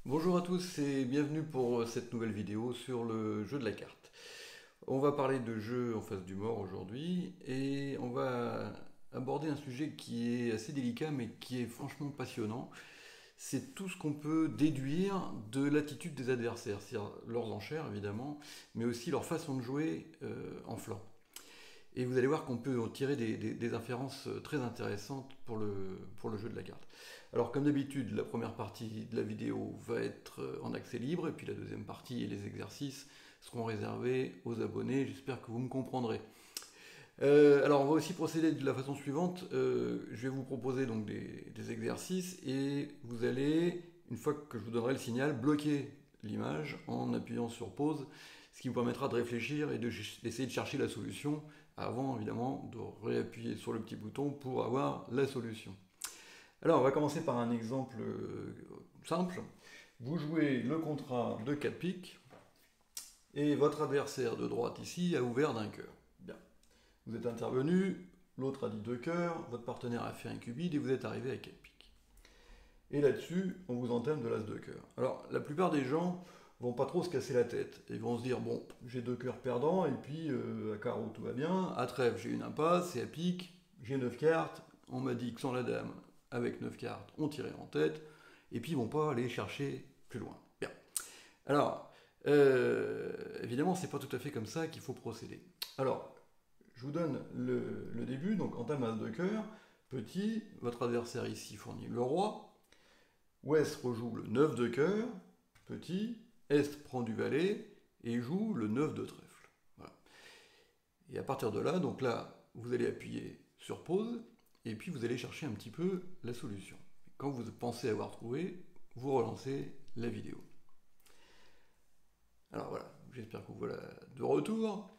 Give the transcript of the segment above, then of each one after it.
Bonjour à tous et bienvenue pour cette nouvelle vidéo sur le jeu de la carte. On va parler de jeu en face du mort aujourd'hui et on va aborder un sujet qui est assez délicat mais qui est franchement passionnant. C'est tout ce qu'on peut déduire de l'attitude des adversaires, c'est-à-dire leurs enchères évidemment, mais aussi leur façon de jouer en flanc. Et vous allez voir qu'on peut en tirer des inférences très intéressantes pour le jeu de la carte. Alors comme d'habitude, la première partie de la vidéo va être en accès libre, et puis la deuxième partie et les exercices seront réservés aux abonnés. J'espère que vous me comprendrez. Alors on va aussi procéder de la façon suivante. Je vais vous proposer donc des exercices, et vous allez, une fois que je vous donnerai le signal, bloquer l'image en appuyant sur pause, ce qui vous permettra de réfléchir et d'essayer de chercher la solution avant évidemment de réappuyer sur le petit bouton pour avoir la solution. Alors on va commencer par un exemple simple. Vous jouez le contrat de 4 piques et votre adversaire de droite ici a ouvert d'un cœur. Bien. Vous êtes intervenu, l'autre a dit 2 cœurs, votre partenaire a fait un cubide et vous êtes arrivé à 4 piques. Et là-dessus, on vous entame de l'as de cœur. Alors la plupart des gens vont pas trop se casser la tête. Ils vont se dire, bon, j'ai 2 cœurs perdants, et puis à carreau tout va bien, à trèfle j'ai une impasse, et à pique, j'ai 9 cartes, on m'a dit que sans la dame, avec 9 cartes, on tirait en tête, et puis ils vont pas aller chercher plus loin. Bien. Alors, évidemment, c'est pas tout à fait comme ça qu'il faut procéder. Alors, je vous donne le début, donc entame as de cœur, petit, votre adversaire ici fournit le roi, Ouest rejoue le 9 de cœur, petit, Est prend du valet et joue le 9 de trèfle. Voilà. Et à partir de là, donc là, vous allez appuyer sur pause et puis vous allez chercher un petit peu la solution. Quand vous pensez avoir trouvé, vous relancez la vidéo. Alors voilà, j'espère que vous voilà de retour.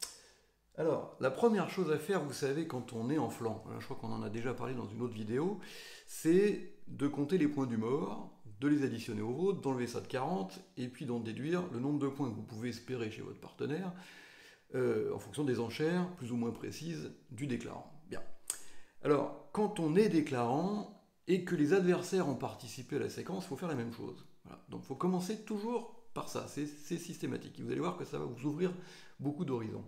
Alors, la première chose à faire, vous savez, quand on est en flanc, je crois qu'on en a déjà parlé dans une autre vidéo, c'est de compter les points du mort, de les additionner au vôtre, d'enlever ça de 40, et puis d'en déduire le nombre de points que vous pouvez espérer chez votre partenaire, en fonction des enchères plus ou moins précises du déclarant. Bien. Alors, quand on est déclarant et que les adversaires ont participé à la séquence, il faut faire la même chose. Voilà. Donc il faut commencer toujours par ça, c'est systématique. Et vous allez voir que ça va vous ouvrir beaucoup d'horizons.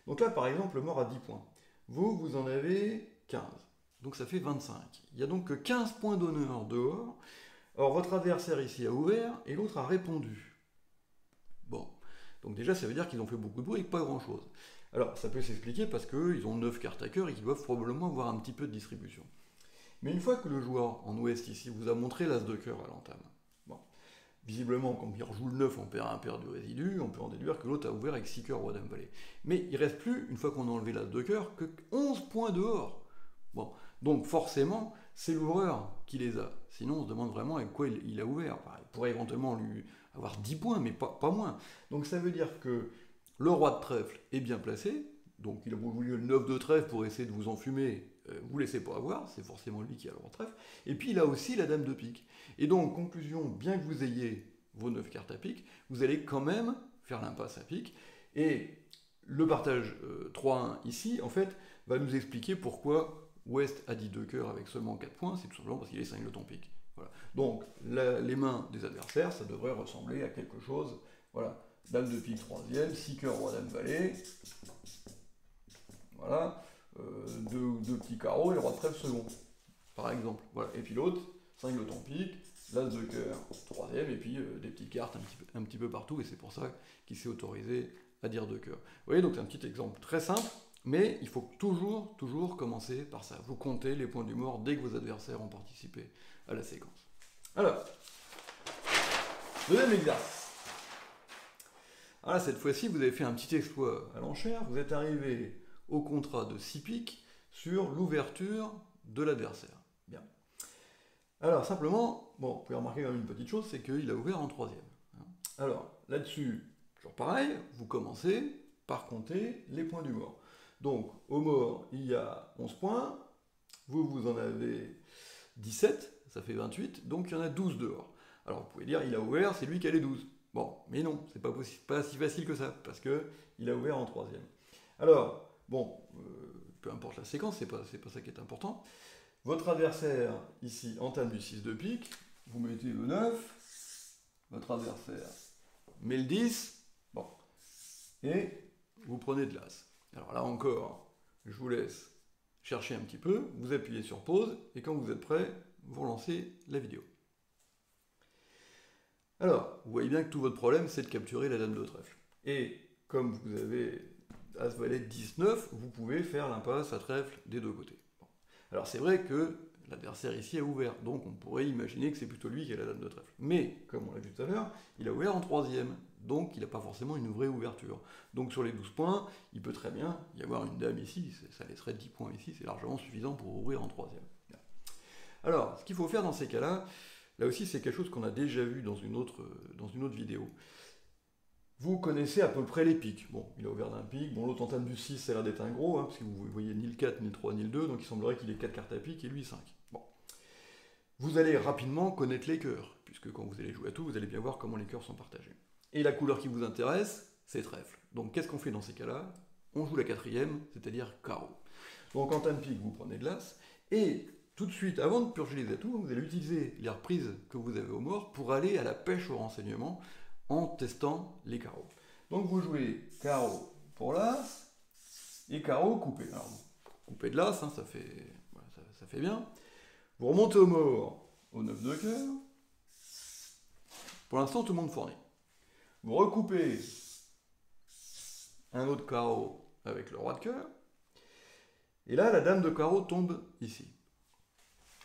Donc là, par exemple, le mort a 10 points. Vous en avez 15. Donc ça fait 25. Il n'y a donc que 15 points d'honneur dehors. Or, votre adversaire ici a ouvert et l'autre a répondu. Bon. Donc déjà, ça veut dire qu'ils ont fait beaucoup de bruit et pas grand-chose. Alors, ça peut s'expliquer parce qu'ils ont 9 cartes à cœur et qu'ils doivent probablement avoir un petit peu de distribution. Mais une fois que le joueur en ouest ici vous a montré l'as de cœur à l'entame, bon, visiblement, quand il rejoue le 9, on perd un pair du résidu, on peut en déduire que l'autre a ouvert avec 6 cœurs roi dame valet. Mais il reste plus, une fois qu'on a enlevé l'as de cœur, que 11 points dehors. Bon, donc forcément, c'est l'ouvreur qui les a. Sinon, on se demande vraiment avec quoi il a ouvert. Il pourrait éventuellement lui avoir 10 points, mais pas moins. Donc ça veut dire que le roi de trèfle est bien placé, donc il a voulu le 9 de trèfle pour essayer de vous enfumer, vous ne laissez pas avoir, c'est forcément lui qui a le roi de trèfle, et puis il a aussi la dame de pique. Et donc, conclusion, bien que vous ayez vos 9 cartes à pique, vous allez quand même faire l'impasse à pique, et le partage 3-1 ici, en fait, va nous expliquer pourquoi Ouest a dit 2 cœurs avec seulement 4 points, c'est tout simplement parce qu'il est cingleton pique. Voilà. Donc, les mains des adversaires, ça devrait ressembler à quelque chose, voilà, dame de pique troisième, 6 cœurs roi dame valet, voilà, deux petits carreaux et le roi de trèfle second, par exemple. Voilà. Et puis l'autre, cingleton pique, l'as de cœur troisième, et puis des petites cartes un petit peu partout, et c'est pour ça qu'il s'est autorisé à dire 2 cœurs. Vous voyez, donc c'est un petit exemple très simple, mais il faut toujours commencer par ça. Vous comptez les points du mort dès que vos adversaires ont participé à la séquence. Alors, deuxième exercice. Alors là, cette fois-ci, vous avez fait un petit exploit à l'enchère, vous êtes arrivé au contrat de 6 piques sur l'ouverture de l'adversaire. Bien. Alors, simplement, bon, vous pouvez remarquer quand même une petite chose, c'est qu'il a ouvert en troisième. Alors, là-dessus, toujours pareil, vous commencez par compter les points du mort. Donc, au mort, il y a 11 points, vous en avez 17, ça fait 28, donc il y en a 12 dehors. Alors, vous pouvez dire, il a ouvert, c'est lui qui a les 12. Bon, mais non, c'est pas si facile que ça, parce qu'il a ouvert en troisième. Alors, bon, peu importe la séquence, c'est pas ça qui est important. Votre adversaire, ici, entame du 6 de pique, vous mettez le 9, votre adversaire met le 10, bon, et vous prenez de l'as. Alors là encore, je vous laisse chercher un petit peu, vous appuyez sur pause, et quand vous êtes prêt, vous relancez la vidéo. Alors, vous voyez bien que tout votre problème, c'est de capturer la dame de trèfle. Et comme vous avez As-Valet 19, vous pouvez faire l'impasse à trèfle des deux côtés. Bon. Alors c'est vrai que l'adversaire ici a ouvert, donc on pourrait imaginer que c'est plutôt lui qui a la dame de trèfle. Mais, comme on l'a vu tout à l'heure, il a ouvert en troisième, donc il n'a pas forcément une vraie ouverture. Donc sur les 12 points, il peut très bien y avoir une dame ici, ça laisserait 10 points ici, c'est largement suffisant pour ouvrir en troisième. Alors, ce qu'il faut faire dans ces cas-là, là aussi c'est quelque chose qu'on a déjà vu dans une autre vidéo. Vous connaissez à peu près les pics. Bon, il a ouvert d'un pic. Bon, l'autre entame du 6, ça a l'air d'être un gros, hein, parce que vous voyez ni le 4, ni le 3, ni le 2, donc il semblerait qu'il ait 4 cartes à pic et lui 5. Bon. Vous allez rapidement connaître les cœurs, puisque quand vous allez jouer à tout, vous allez bien voir comment les cœurs sont partagés. Et la couleur qui vous intéresse, c'est trèfle. Donc qu'est-ce qu'on fait dans ces cas-là? On joue la quatrième, c'est-à-dire carreau. Donc en entame pic, vous prenez de l'as, et tout de suite, avant de purger les atouts, vous allez utiliser les reprises que vous avez au mort pour aller à la pêche au renseignement, en testant les carreaux. Donc vous jouez carreau pour l'as et carreau coupé. Alors vous coupez de l'as, hein, ça fait bien. Vous remontez au mort au 9 de cœur. Pour l'instant, tout le monde fournit. Vous recoupez un autre carreau avec le roi de cœur. Et là, la dame de carreau tombe ici.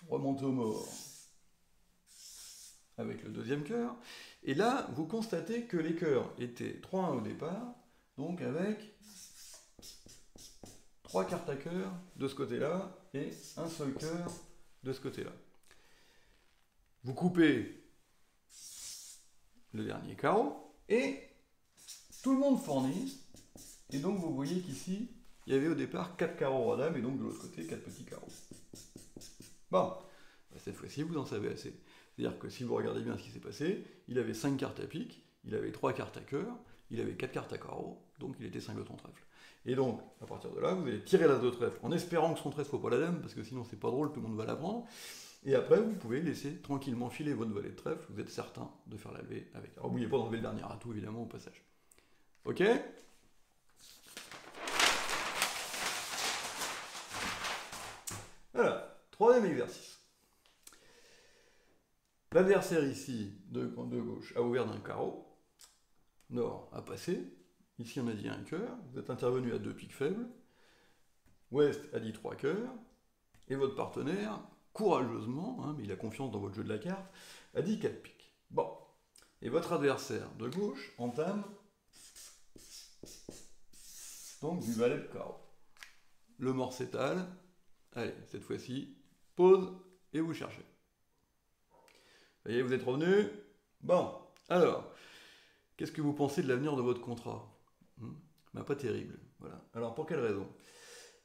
Remontez au mort avec le deuxième cœur. Et là, vous constatez que les cœurs étaient 3-1 au départ, donc avec 3 cartes à cœur de ce côté-là et un seul cœur de ce côté-là. Vous coupez le dernier carreau et tout le monde fournit. Et donc vous voyez qu'ici, il y avait au départ 4 carreaux roi dame et donc de l'autre côté 4 petits carreaux. Bon, cette fois-ci, vous en savez assez. C'est-à-dire que si vous regardez bien ce qui s'est passé, il avait 5 cartes à pique, il avait 3 cartes à cœur, il avait 4 cartes à carreau, donc il était cingloté en trèfle. Et donc, à partir de là, vous allez tirer l'as de trèfle, en espérant que son trèfle ne soit pas la dame, parce que sinon c'est pas drôle, tout le monde va la prendre. Et après, vous pouvez laisser tranquillement filer votre valet de trèfle, vous êtes certain de faire la levée avec. Alors, n'oubliez pas d'enlever le dernier atout, évidemment, au passage. Ok? Voilà, troisième exercice. L'adversaire ici, de gauche, a ouvert d'un carreau. Nord a passé. Ici, on a dit un cœur. Vous êtes intervenu à 2 piques faibles. Ouest a dit 3 cœurs. Et votre partenaire, courageusement, hein, mais il a confiance dans votre jeu de la carte, a dit 4 piques. Bon. Et votre adversaire de gauche entame donc du valet de carreau. Le mort s'étale. Allez, cette fois-ci, pause et vous cherchez. Vous voyez, vous êtes revenu. Bon, alors, qu'est-ce que vous pensez de l'avenir de votre contrat? Ben, pas terrible. Voilà. Alors, pour quelle raison?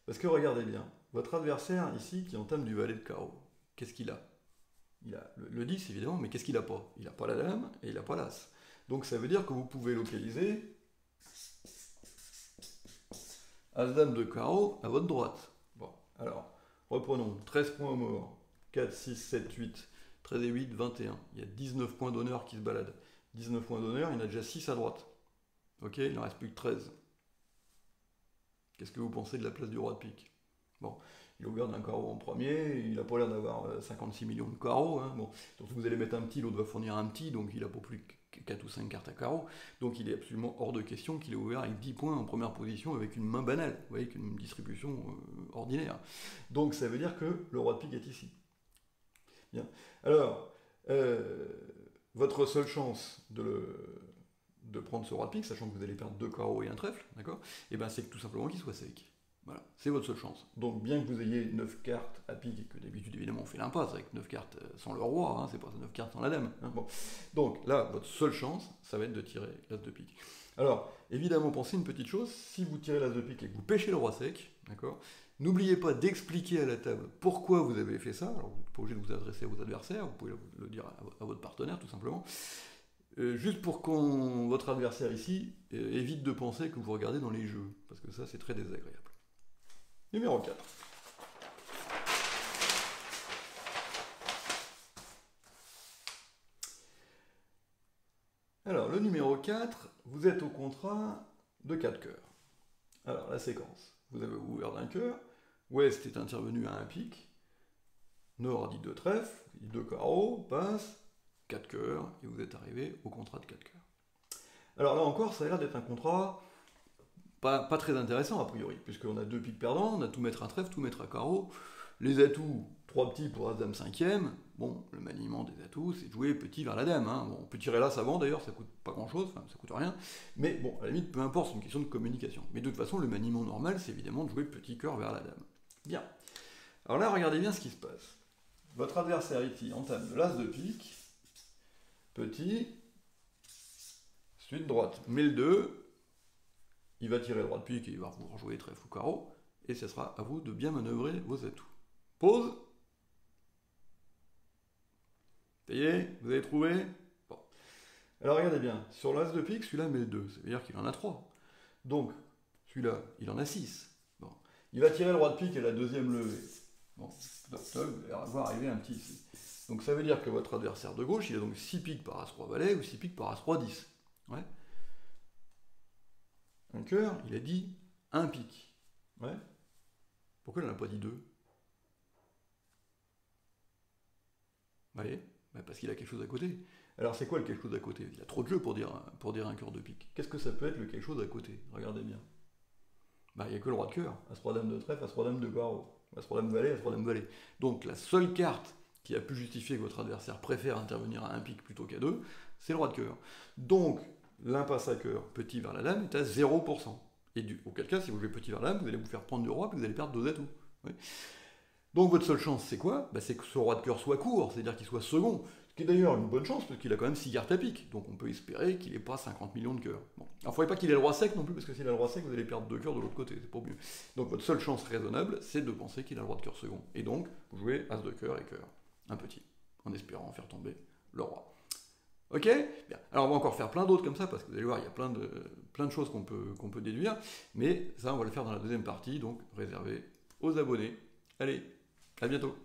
Parce que regardez bien, votre adversaire ici qui entame du valet de carreau, qu'est-ce qu'il a? Il a le 10 évidemment, mais qu'est-ce qu'il n'a pas? Il n'a pas la dame et il n'a pas l'as. Donc ça veut dire que vous pouvez localiser as-dame de carreau à votre droite. Bon, alors, reprenons. 13 points au mort. 4, 6, 7, 8. 13 et 8, 21. Il y a 19 points d'honneur qui se baladent. 19 points d'honneur, il y en a déjà 6 à droite. Ok, il n'en reste plus que 13. Qu'est-ce que vous pensez de la place du roi de pique? Bon, il a ouvert d'un carreau en premier, il n'a pas l'air d'avoir 56 millions de carreaux. Hein. Bon, donc vous allez mettre un petit, l'autre va fournir un petit, donc il n'a pas plus que 4 ou 5 cartes à carreau. Donc il est absolument hors de question qu'il ait ouvert avec 10 points en première position avec une main banale, vous voyez, avec une distribution ordinaire. Donc ça veut dire que le roi de pique est ici. Bien. Alors, votre seule chance de prendre ce roi de pique, sachant que vous allez perdre 2 carreaux et un trèfle, d'accord, et ben c'est que tout simplement qu'il soit sec. Voilà, c'est votre seule chance. Donc bien que vous ayez 9 cartes à pique, et que d'habitude évidemment on fait l'impasse avec 9 cartes sans le roi, hein, c'est pas 9 cartes sans la dame. Hein, bon. Donc là, votre seule chance, ça va être de tirer l'as de pique. Alors, évidemment, pensez une petite chose, si vous tirez l'as de pique et que vous pêchez le roi sec, d'accord, n'oubliez pas d'expliquer à la table pourquoi vous avez fait ça. Alors, vous n'êtes pas obligé de vous adresser à vos adversaires, vous pouvez le dire à votre partenaire, tout simplement. Juste pour que votre adversaire ici évite de penser que vous regardez dans les jeux, parce que ça, c'est très désagréable. Numéro 4. Alors, le numéro 4, vous êtes au contrat de 4 cœurs. Alors, la séquence. Vous avez ouvert d'un cœur, Ouest est intervenu à un pic, Nord a dit 2 trèfles, 2 carreaux, passe, 4 cœurs, et vous êtes arrivé au contrat de 4 cœurs. Alors là encore, ça a l'air d'être un contrat pas très intéressant a priori, puisqu'on a 2 pics perdants, on a tout mettre à trèfle, tout mettre à carreau. Les atouts, 3 petits pour As-Dame 5e. Bon, le maniement des atouts, c'est de jouer petit vers la Dame. Hein. Bon, on peut tirer là, ça vend d'ailleurs, ça coûte pas grand chose, enfin, ça coûte rien. Mais bon, à la limite, peu importe, c'est une question de communication. Mais de toute façon, le maniement normal, c'est évidemment de jouer petit cœur vers la Dame. Bien. Alors là, regardez bien ce qui se passe. Votre adversaire ici entame de l'As de pique, petit, suite droite, met le 2, il va tirer droit de pique et il va vous rejouer trèfle ou carreau, et ce sera à vous de bien manœuvrer vos atouts. Pause. Ça y est, vous avez trouvé? Bon. Alors regardez bien, sur l'As de pique, celui-là met le 2, ça veut dire qu'il en a 3. Donc, celui-là, il en a 6. Bon. Il va tirer le roi de pique et la deuxième levée. Bon, toc, toc, vous allez voir arriver un petit ici. Donc ça veut dire que votre adversaire de gauche, il a donc 6 piques par As-Roi Valet ou 6 piques par As-Roi 10. Ouais. Un cœur, il a dit un pique. Ouais. Pourquoi il n'en a pas dit 2? Vous voyez? Parce qu'il a quelque chose à côté. Alors c'est quoi le quelque chose à côté? Il y a trop de jeux pour dire un cœur de pique. Qu'est-ce que ça peut être le quelque chose à côté? Regardez bien. Il n'y a que le roi de cœur. As-Roi Dame de trèfle, As-Roi Dame de carreau. As-Roi Dame Valet, As-Roi Dame Valet. Donc la seule carte qui a pu justifier que votre adversaire préfère intervenir à un pique plutôt qu'à 2, c'est le roi de cœur. Donc l'impasse à cœur petit vers la dame est à 0%. Et auquel cas, si vous jouez petit vers la dame, vous allez vous faire prendre du roi, puis vous allez perdre 2 atouts. Oui. Donc votre seule chance, c'est quoi? C'est que ce roi de cœur soit court, c'est-à-dire qu'il soit second. Ce qui est d'ailleurs une bonne chance, parce qu'il a quand même 6 cartes à pique. Donc on peut espérer qu'il n'ait pas 50 millions de cœurs. Bon. Alors il ne faudrait pas qu'il ait le roi sec non plus, parce que s'il a le roi sec, vous allez perdre 2 cœurs de l'autre côté, c'est pas mieux. Donc votre seule chance raisonnable, c'est de penser qu'il a le roi de cœur second. Et donc, vous jouez As de cœur et cœur. Un petit, en espérant faire tomber le roi. Ok? Bien. Alors on va encore faire plein d'autres comme ça, parce que vous allez voir, il y a plein de choses qu'on peut déduire. Mais ça, on va le faire dans la deuxième partie, donc réservé aux abonnés. Allez, à bientôt!